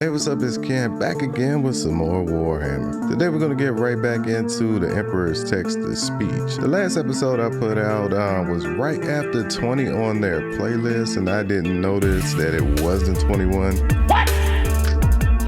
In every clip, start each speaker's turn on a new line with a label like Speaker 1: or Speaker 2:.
Speaker 1: Hey, what's up? It's Ken back again with some more Warhammer. Today we're going to get right back into the Emperor's text-to-speech. The last episode I put out was right after 20 on their playlist, and I didn't notice that it wasn't 21.
Speaker 2: What?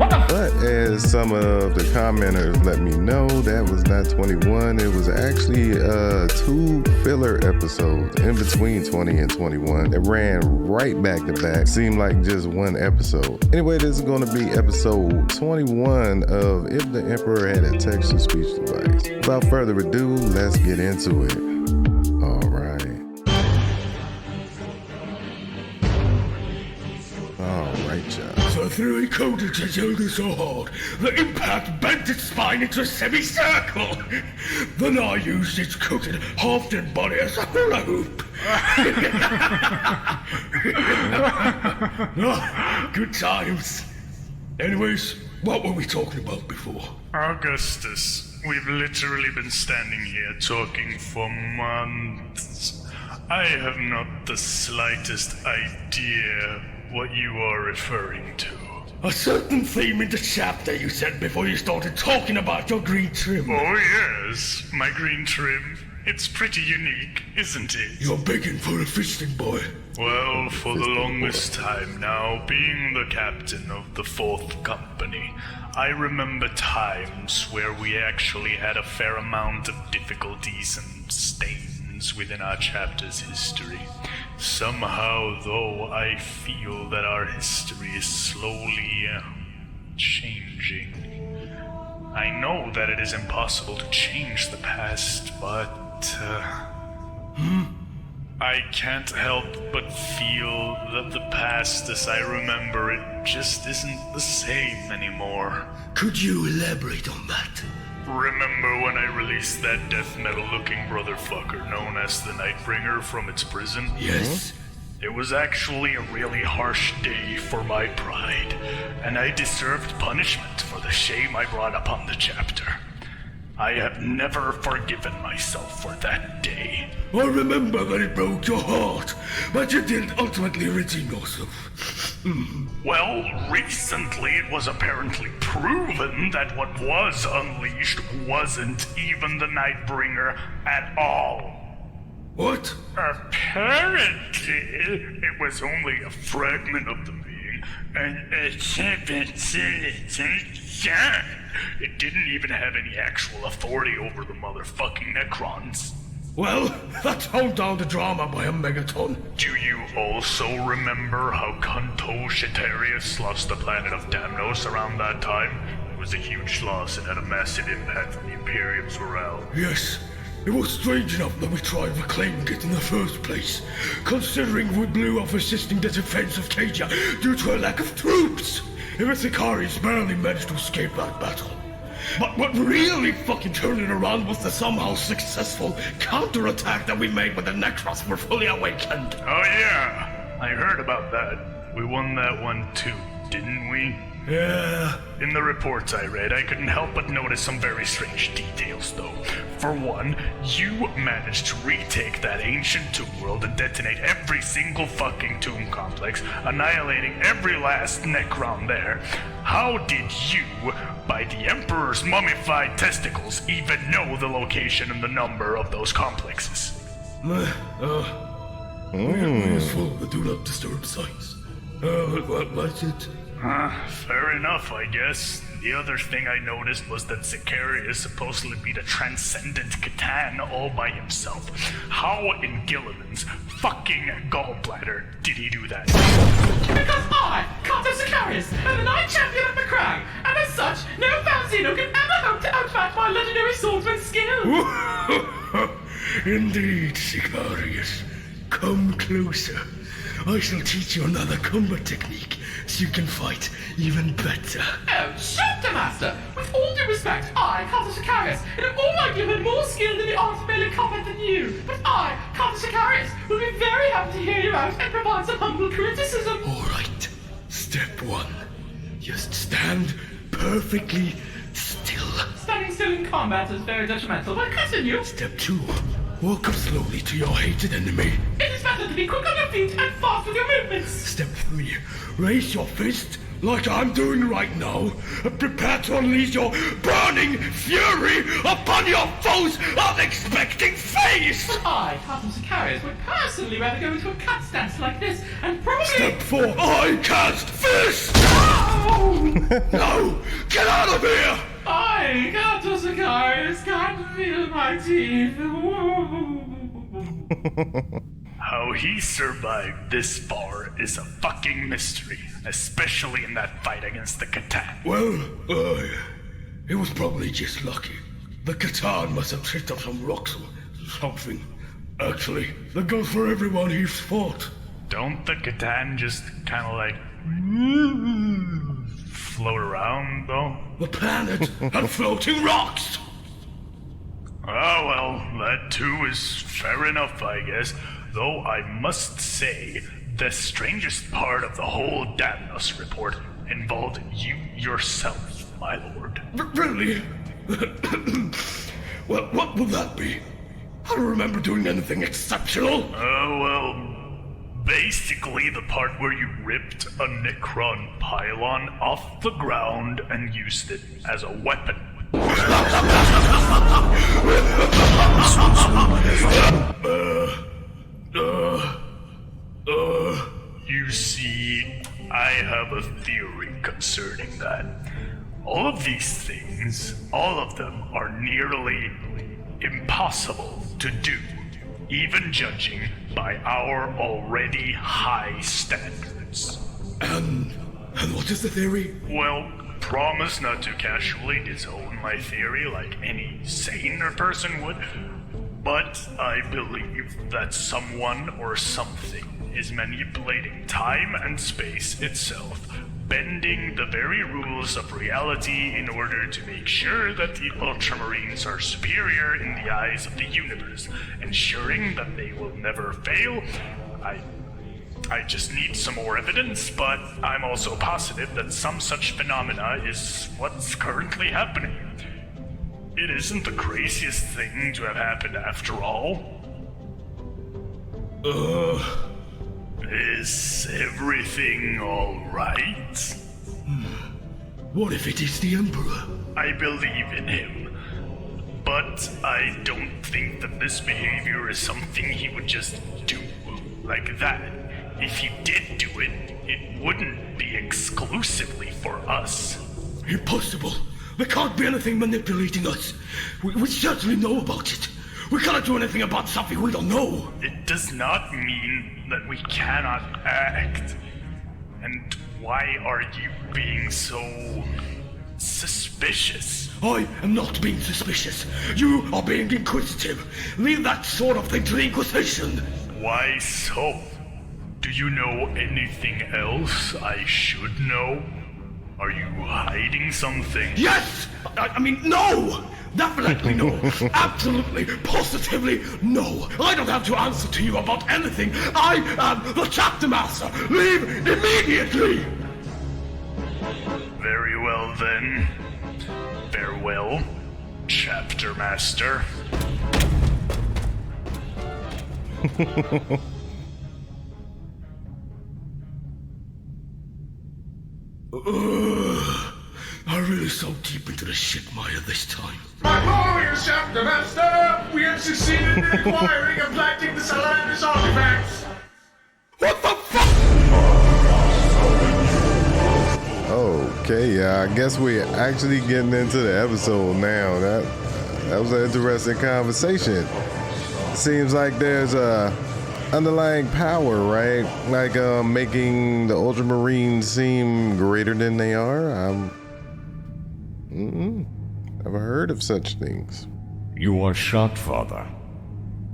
Speaker 1: But as some of the commenters let me know, that was not 21. It was actually 2 filler episodes in between 20 and 21 that ran right back to back. Seemed like just one episode. Anyway, this is going to be episode 21 of If the Emperor Had a Text-to-Speech Device. Without further ado, let's get into it. All right. All right, y'all.
Speaker 2: The three coded his elder so hard, the impact bent its spine into a semicircle. Then I used its coated, half-dead body as a hula hoop. Good times. Anyways, what were we talking about before?
Speaker 3: Augustus, we've literally been standing here talking for months. I have not the slightest idea what you are referring to.
Speaker 2: A certain theme in the chapter you said before you started talking about your green trim.
Speaker 3: Oh yes, my green trim. It's pretty unique, isn't it?
Speaker 2: You're begging for a fisting boy.
Speaker 3: Well, for the longest time now, being the captain of the 4th Company, I remember times where we actually had a fair amount of difficulties and stains within our chapter's history. Somehow, though, I feel that our history is slowly changing. I know that it is impossible to change the past, but I can't help but feel that the past as I remember it just isn't the same anymore.
Speaker 2: Could you elaborate on that?
Speaker 3: Remember when I released that death metal looking brotherfucker known as the Nightbringer from its prison?
Speaker 2: Yes.
Speaker 3: It was actually a really harsh day for my pride, and I deserved punishment for the shame I brought upon the chapter. I have never forgiven myself for that day.
Speaker 2: I remember that it broke your heart, but you did ultimately redeem yourself.
Speaker 3: Well, recently it was apparently proven that what was unleashed wasn't even the Nightbringer at all.
Speaker 2: What?
Speaker 3: Apparently, it was only a fragment of the being, and a 17th. It didn't even have any actual authority over the motherfucking Necrons.
Speaker 2: Well, that toned down the drama by a megaton.
Speaker 3: Do you also remember how Cunto Shetarius lost the planet of Damnos around that time? It was a huge loss and had a massive impact on the Imperium's morale.
Speaker 2: Yes. It was strange enough that we tried reclaiming it in the first place, considering we blew off assisting the defense of Cadia due to a lack of troops. Even Sicarius barely managed to escape that battle. But what really fucking turned it around was the somehow successful counterattack that we made when the Necrons were fully awakened.
Speaker 3: Oh yeah, I heard about that. We won that one too, didn't we?
Speaker 2: Yeah.
Speaker 3: In the reports I read, I couldn't help but notice some very strange details, though. For one, you managed to retake that ancient tomb world and detonate every single fucking tomb complex, annihilating every last Necron there. How did you, by the Emperor's mummified testicles, even know the location and the number of those complexes?
Speaker 2: We just follow the do not disturb signs. What was it?
Speaker 3: Fair enough, I guess. The other thing I noticed was that Sicarius supposedly beat a transcendent Catan all by himself. How in Gilliman's fucking gallbladder did he do that?
Speaker 4: Because I, Carter Sicarius, am the Knight Champion of the Crag, and as such, no Faustino can ever hope to outmatch my legendary swordsman's skill.
Speaker 2: Indeed, Sicarius. Come closer. I shall teach you another combat technique, so you can fight even better.
Speaker 4: Oh, shut the master! With all due respect, I, Carter Sicarius, in all likelihood more skilled in the art of melee combat than you. But I, Carter Sicarius, will be very happy to hear you out and provide some humble criticism.
Speaker 2: Alright, step 1. Just stand perfectly still.
Speaker 4: Standing still in combat is very detrimental, but continue.
Speaker 2: Step 2. Walk up slowly to your hated enemy.
Speaker 4: It is better to be quick on your feet and fast with your movements.
Speaker 2: Step 3. Raise your fist like I'm doing right now, and prepare to unleash your burning fury upon your foe's unexpected face!
Speaker 4: But I, Captain Sicarius, would personally rather go into a cat stance like this, and probably...
Speaker 2: Step 4, I cast fist!
Speaker 4: Oh!
Speaker 2: No! Get out of here!
Speaker 4: I, Captain Sicarius, can't feel my teeth.
Speaker 3: How he survived this far is a fucking mystery, especially in that fight against the Catan.
Speaker 2: Well, it was probably just lucky. The Catan must have tripped up some rocks or something. Actually, that goes for everyone he's fought.
Speaker 3: Don't the Catan just kinda like float around, though?
Speaker 2: The planet and floating rocks!
Speaker 3: Oh well, that too is fair enough, I guess. Though I must say, the strangest part of the whole Damnus report involved you yourself, my lord.
Speaker 2: Really? Well, what would that be? I don't remember doing anything exceptional.
Speaker 3: Basically the part where you ripped a Necron pylon off the ground and used it as a weapon. You see, I have a theory concerning that. All of these things, all of them are nearly impossible to do, even judging by our already high standards.
Speaker 2: And what is the theory?
Speaker 3: Well, promise not to casually disown my theory like any saner person would, but I believe that someone or something is manipulating time and space itself, bending the very rules of reality in order to make sure that the Ultramarines are superior in the eyes of the universe, ensuring that they will never fail. I just need some more evidence, but I'm also positive that some such phenomena is what's currently happening. It isn't the craziest thing to have happened after all. Is everything alright?
Speaker 2: What if it is the Emperor?
Speaker 3: I believe in him, but I don't think that this behavior is something he would just do like that. If he did do it, it wouldn't be exclusively for us.
Speaker 2: Impossible. There can't be anything manipulating us. We certainly know about it. We cannot do anything about something we don't know.
Speaker 3: It does not mean that we cannot act. And why are you being so suspicious?
Speaker 2: I am not being suspicious. You are being inquisitive. Leave that sort of thing to the Inquisition.
Speaker 3: Why so? Do you know anything else I should know? Are you hiding something?
Speaker 2: Yes! I mean, no! Definitely no. Absolutely, positively no. I don't have to answer to you about anything. I am the chapter master. Leave immediately!
Speaker 3: Very well then. Farewell, chapter master.
Speaker 2: I'm really so deep into the shit mire this time.
Speaker 5: My glorious chapter master! We have succeeded in acquiring and planting the Salandis artifacts!
Speaker 2: What the fuck?
Speaker 1: Okay, yeah, I guess we're actually getting into the episode now. That was an interesting conversation. Seems like there's a underlying power, right? Like making the Ultramarines seem greater than they are. I've heard of such things.
Speaker 6: You are shocked, Father,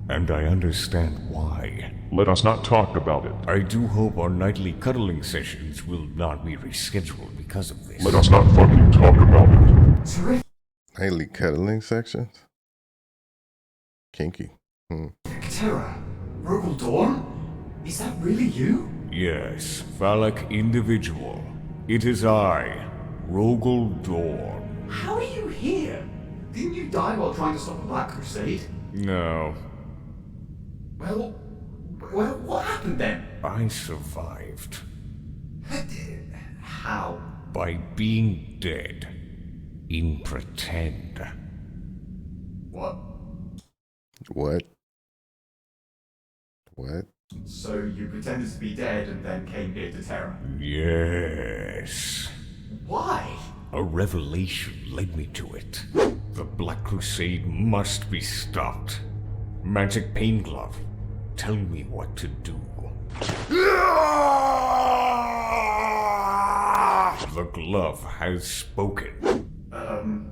Speaker 6: and I understand why.
Speaker 7: Let us not talk about it.
Speaker 6: I do hope our nightly cuddling sessions will not be rescheduled because of this.
Speaker 7: Let us not fucking talk about it.
Speaker 1: Nightly cuddling sections? Kinky.
Speaker 8: Terra, Rogal Dorn? Is that really you?
Speaker 6: Yes, phallic individual. It is I, Rogal Dorn.
Speaker 8: How are you here? Didn't you die while trying to stop a Black Crusade?
Speaker 6: No,
Speaker 8: Well, what happened then?
Speaker 6: I survived.
Speaker 8: How?
Speaker 6: By being dead. In pretend.
Speaker 8: What?
Speaker 1: What? What?
Speaker 8: So you pretended to be dead and then came here to Terra?
Speaker 6: Yes.
Speaker 8: Why?
Speaker 6: A revelation led me to it. The Black Crusade must be stopped. Magic Pain Glove, tell me what to do. The glove has spoken.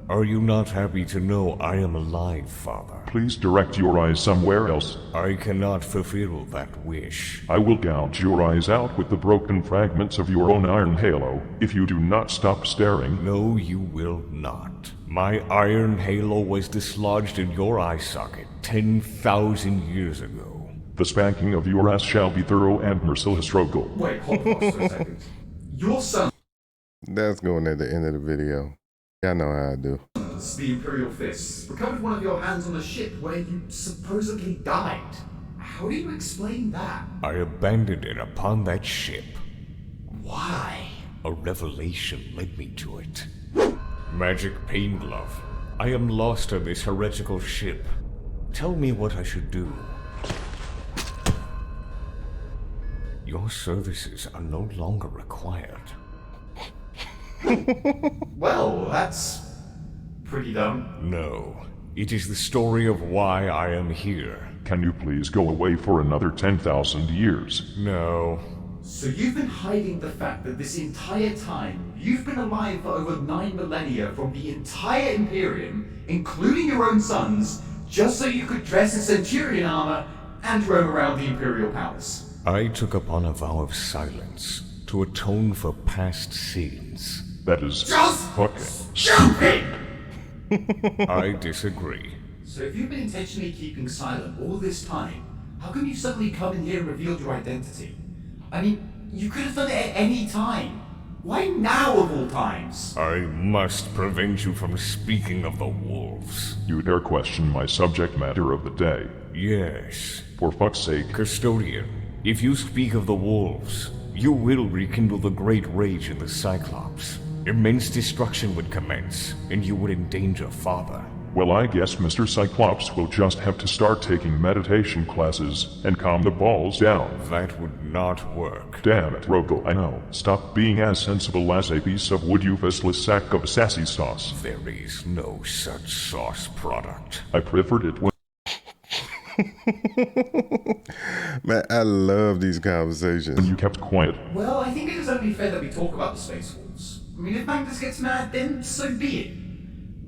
Speaker 6: Are you not happy to know I am alive, Father?
Speaker 7: Please direct your eyes somewhere else.
Speaker 6: I cannot fulfill that wish.
Speaker 7: I will gouge your eyes out with the broken fragments of your own iron halo if you do not stop staring.
Speaker 6: No, you will not. My iron halo was dislodged in your eye socket 10,000 years ago.
Speaker 7: The spanking of your ass shall be thorough and merciless, Rogal.
Speaker 8: Wait, hold on for a second. Your son,
Speaker 1: That's going at the end of the video. Y'all know how I do.
Speaker 8: the Imperial Fists, recovered one of your hands on a ship where you supposedly died. How do you explain that?
Speaker 6: I abandoned it upon that ship.
Speaker 8: Why?
Speaker 6: A revelation led me to it. Magic Pain Glove, I am lost on this heretical ship. Tell me what I should do. Your services are no longer required.
Speaker 8: Well, that's pretty dumb.
Speaker 6: No, it is the story of why I am here.
Speaker 7: Can you please go away for another 10,000 years?
Speaker 6: No.
Speaker 8: So you've been hiding the fact that this entire time, you've been alive for over 9 millennia from the entire Imperium, including your own sons, just so you could dress in Centurion armor and roam around the Imperial Palace.
Speaker 6: I took upon a vow of silence to atone for past sins.
Speaker 7: That is
Speaker 8: Just
Speaker 7: fucking
Speaker 8: stupid!
Speaker 6: I disagree.
Speaker 8: So if you've been intentionally keeping silent all this time, how come you suddenly come in here and revealed your identity? I mean, you could have done it at any time. Why now of all times?
Speaker 6: I must prevent you from speaking of the wolves.
Speaker 7: You dare question my subject matter of the day.
Speaker 6: Yes.
Speaker 7: For fuck's sake.
Speaker 6: Custodian, if you speak of the wolves, you will rekindle the great rage in the Cyclops. Immense destruction would commence, and you would endanger Father.
Speaker 7: Well, I guess Mr. Cyclops will just have to start taking meditation classes and calm the balls down.
Speaker 6: That would not work.
Speaker 7: Damn it, Rogal, I know. Stop being as sensible as a piece of wood, you faceless sack of sassy sauce.
Speaker 6: There is no such sauce product.
Speaker 7: I preferred it when
Speaker 1: Man, I love these conversations.
Speaker 7: you kept quiet.
Speaker 8: Well, I think it is only fair that we talk about the Space Wolves. I mean, if Magnus gets mad, then so be it.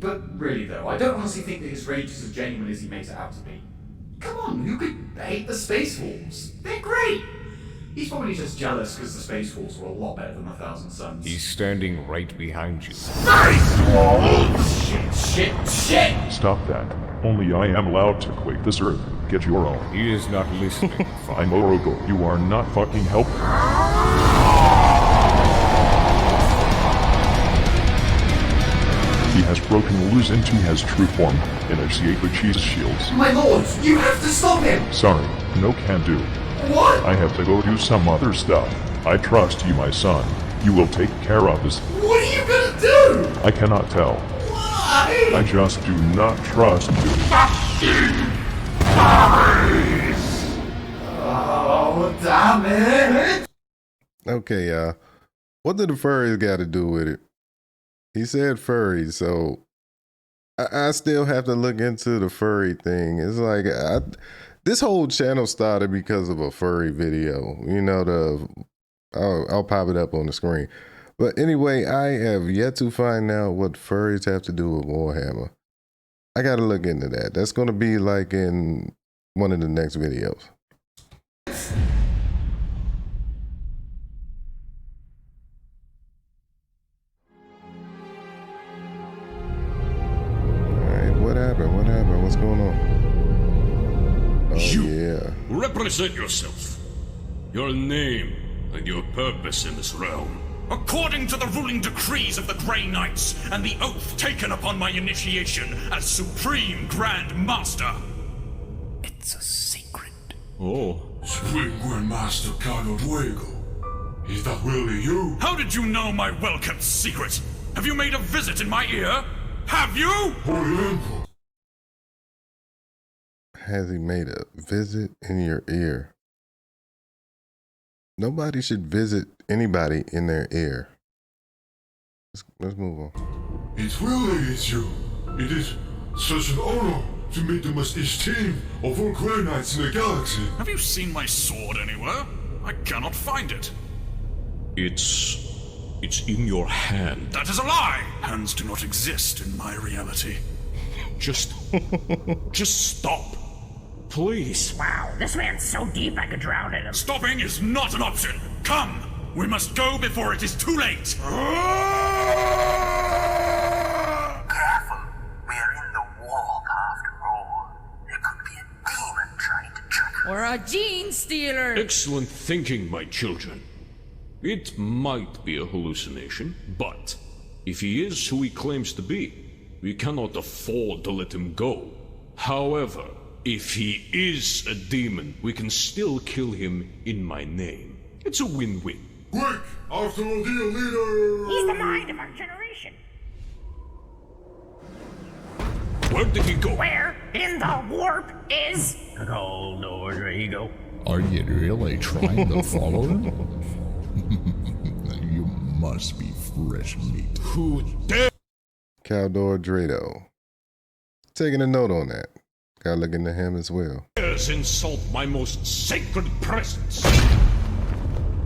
Speaker 8: But really though, I don't honestly think that his rage is as genuine as he makes it out to be. Come on, who could hate the Space Wolves? They're great! He's probably just jealous because the Space Wolves were a lot better than 1,000 Suns.
Speaker 6: He's standing right behind you.
Speaker 8: Space Wolves! Shit!
Speaker 7: Stop that. Only I am allowed to quake this earth. Get your own.
Speaker 6: He is not listening,
Speaker 7: I'm
Speaker 6: Father.
Speaker 7: Rogal. You are not fucking helping. He has broken loose into his true form. Initiate the cheese shields.
Speaker 8: My lord, you have to stop him!
Speaker 7: Sorry, no can do.
Speaker 8: What?
Speaker 7: I have to go do some other stuff. I trust you, my son. You will take care of this.
Speaker 8: What are you gonna do?
Speaker 7: I cannot tell.
Speaker 8: Why?
Speaker 7: I just do not trust you.
Speaker 8: Oh, damn it!
Speaker 1: Okay, y'all. What did the furries got to do with it? He said furries, so I still have to look into the furry thing. It's like this whole channel started because of a furry video. You know, I'll pop it up on the screen. But anyway, I have yet to find out what furries have to do with Warhammer. I got to look into that. That's going to be like in one of the next videos. What happened? What's going on? Oh, yeah.
Speaker 9: Represent yourself, your name, and your purpose in this realm.
Speaker 10: According to the ruling decrees of the Grey Knights and the oath taken upon my initiation as Supreme Grand Master.
Speaker 6: It's a secret.
Speaker 9: Oh.
Speaker 2: Supreme Grand Master Carlo Duego.
Speaker 9: Is that really you?
Speaker 10: How did you know my well-kept secret? Have you made a visit in my ear? Have you?
Speaker 9: Holy Emperor.
Speaker 1: Has he made a visit in your ear? Nobody should visit anybody in their ear. Let's move on.
Speaker 9: It really is you. It is such an honor to meet the most esteemed of all Grey Knights in the galaxy.
Speaker 10: Have you seen my sword anywhere? I cannot find it.
Speaker 9: It's in your hand.
Speaker 10: That is a lie! Hands do not exist in my reality.
Speaker 9: Just stop. Please.
Speaker 11: Wow, this man's so deep I could drown in him.
Speaker 10: Stopping is not an option. Come! We must go before it is too late.
Speaker 11: Careful! We are in the walk after all. There could be a demon trying to trick us.
Speaker 12: Or a gene stealer!
Speaker 9: Excellent thinking, my children. It might be a hallucination, but if he is who he claims to be, we cannot afford to let him go. However, if he is a demon, we can still kill him in my name. It's a win-win.
Speaker 5: Quick! After ordeal leader!
Speaker 11: He's the mind of our generation.
Speaker 9: Where did he go?
Speaker 11: Where in the warp is Rogal Dorn?
Speaker 13: Are you really trying to follow him? You must be fresh meat.
Speaker 9: Who dare?
Speaker 1: Caldor Drado. Taking a note on that. Gotta look into him as well.
Speaker 9: Dares insult my most sacred presence?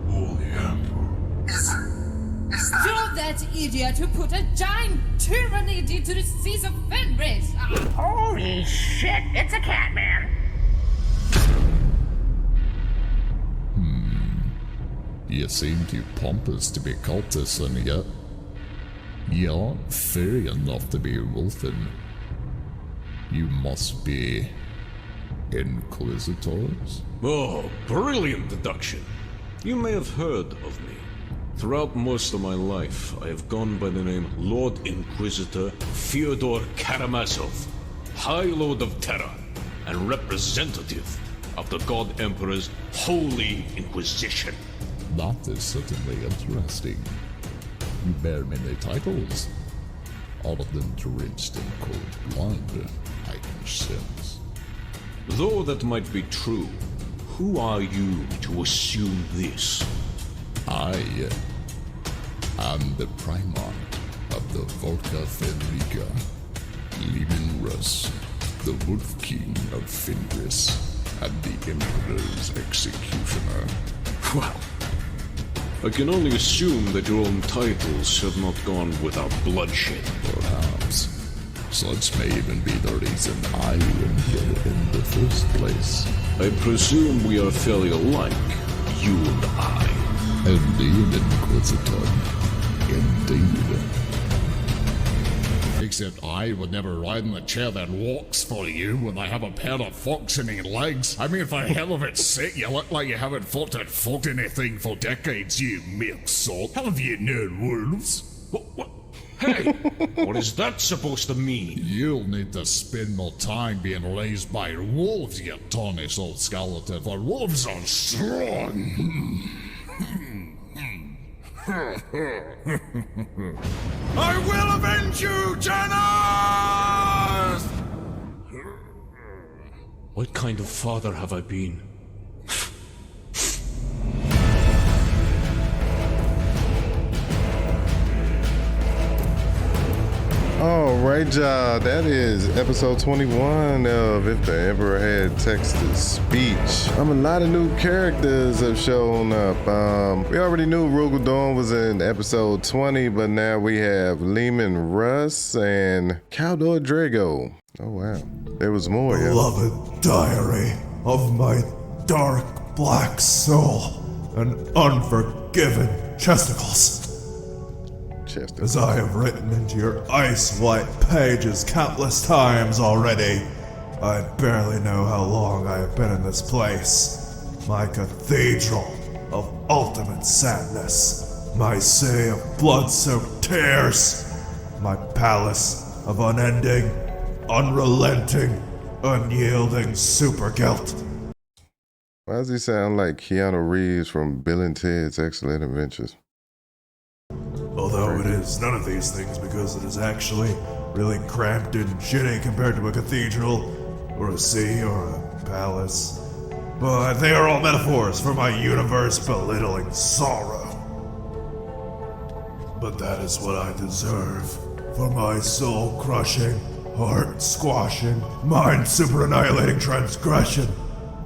Speaker 5: Holy Emperor.
Speaker 12: You're that idiot who put a giant tyranid into the seas of Furries!
Speaker 11: Holy shit, it's a cat man.
Speaker 13: You seem too pompous to be cultists, and yet you aren't furry enough to be wolfen. You must be inquisitors?
Speaker 9: Oh, brilliant deduction. You may have heard of me. Throughout most of my life, I have gone by the name Lord Inquisitor Fyodor Karamazov, High Lord of Terror, and representative of the God Emperor's Holy Inquisition.
Speaker 13: That is certainly interesting. You bear many titles, all of them drenched in cold blood, I can sense.
Speaker 9: Though that might be true, who are you to assume this?
Speaker 13: I am the Primarch of the Volca Fenrica, Leman Russ, the Wolf King of Fenris, and the Emperor's executioner.
Speaker 9: Well, I can only assume that your own titles have not gone without bloodshed.
Speaker 13: Perhaps. Such may even be the reason I am here in the first place.
Speaker 9: I presume we are fairly alike, you and I.
Speaker 13: Indeed, Inquisitor. Indeed. Except I would never ride in a chair that walks for you when I have a pair of functioning legs. I mean, for hell of its sake, you look like you haven't fought anything for decades, you milk salt. How have you known wolves?
Speaker 9: What? Hey, what is that supposed to mean?
Speaker 13: You'll need to spend more time being raised by wolves, you tarnished old skeleton, for wolves are strong.
Speaker 10: I will avenge you, Janus!
Speaker 9: What kind of father have I been?
Speaker 1: Alright, y'all, that is episode 21 of If the Emperor Had Text-to-Speech. A lot of new characters have shown up. We already knew Rogal Dorn was in episode 20, but now we have Leman Russ and Caldor Drago. Oh wow, there was more.
Speaker 14: Beloved diary of my dark black soul and unforgiven chesticles. As I have written into your ice-white pages countless times already, I barely know how long I have been in this place. My cathedral of ultimate sadness. My city of blood-soaked tears. My palace of unending, unrelenting, unyielding super guilt.
Speaker 1: Why does he sound like Keanu Reeves from Bill and Ted's Excellent Adventures?
Speaker 14: Although it is none of these things because it is actually really cramped and shitty compared to a cathedral, or a sea, or a palace. But they are all metaphors for my universe-belittling sorrow. But that is what I deserve for my soul-crushing, heart-squashing, mind-super-annihilating transgression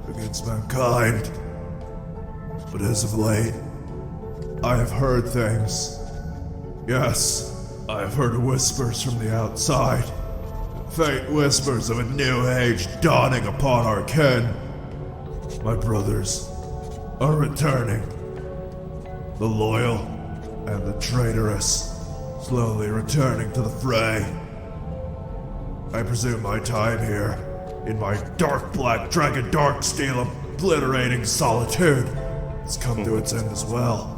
Speaker 14: against mankind. But as of late, I have heard things. Yes, I have heard whispers from the outside. Faint whispers of a new age dawning upon our kin. My brothers are returning. The loyal and the traitorous slowly returning to the fray. I presume my time here, in my dark black dragon dark steel obliterating solitude, has come to its end as well.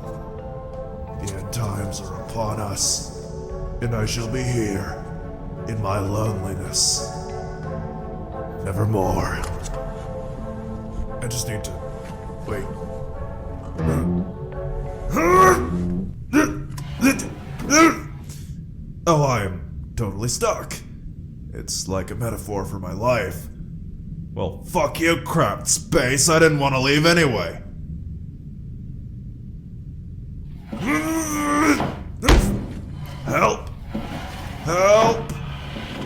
Speaker 14: The end times are upon us, and I shall be here, in my loneliness, nevermore. I just need to... wait. Oh, I am totally stuck. It's like a metaphor for my life. Well, fuck you, crapped space. I didn't want to leave anyway. Help! Help!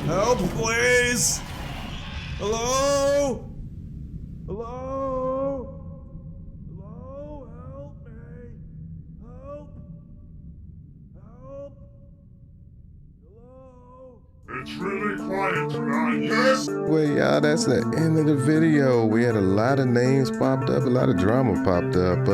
Speaker 14: Help, please! Hello? Hello? Hello? Help me! Help! Help! Hello?
Speaker 5: It's really quiet tonight, yes?
Speaker 1: Well, y'all, that's the end of the video. We had a lot of names popped up, a lot of drama popped up.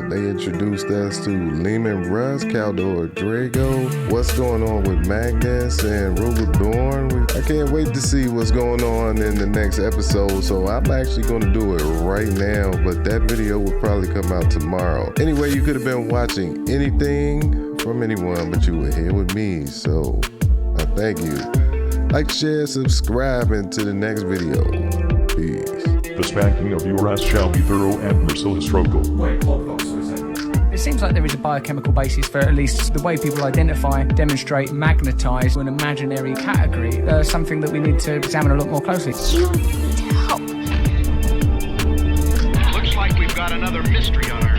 Speaker 1: They introduced us to Lehman Russ, Caldor Drago, what's going on with Magnus and Rogal Dorn. I can't wait to see what's going on in the next episode, so I'm actually going to do it right now, but that video will probably come out tomorrow. Anyway, you could have been watching anything from anyone, but you were here with me, so I thank you. Like, share, subscribe, and to the next video. Peace.
Speaker 7: The spanking of your ass shall be thorough and merciless struggle.
Speaker 8: Wait, what?
Speaker 15: It seems like there is a biochemical basis for at least the way people identify, demonstrate, magnetize an imaginary category. Something that we need to examine a lot more closely.
Speaker 16: You need help.
Speaker 17: Looks like we've got another mystery on our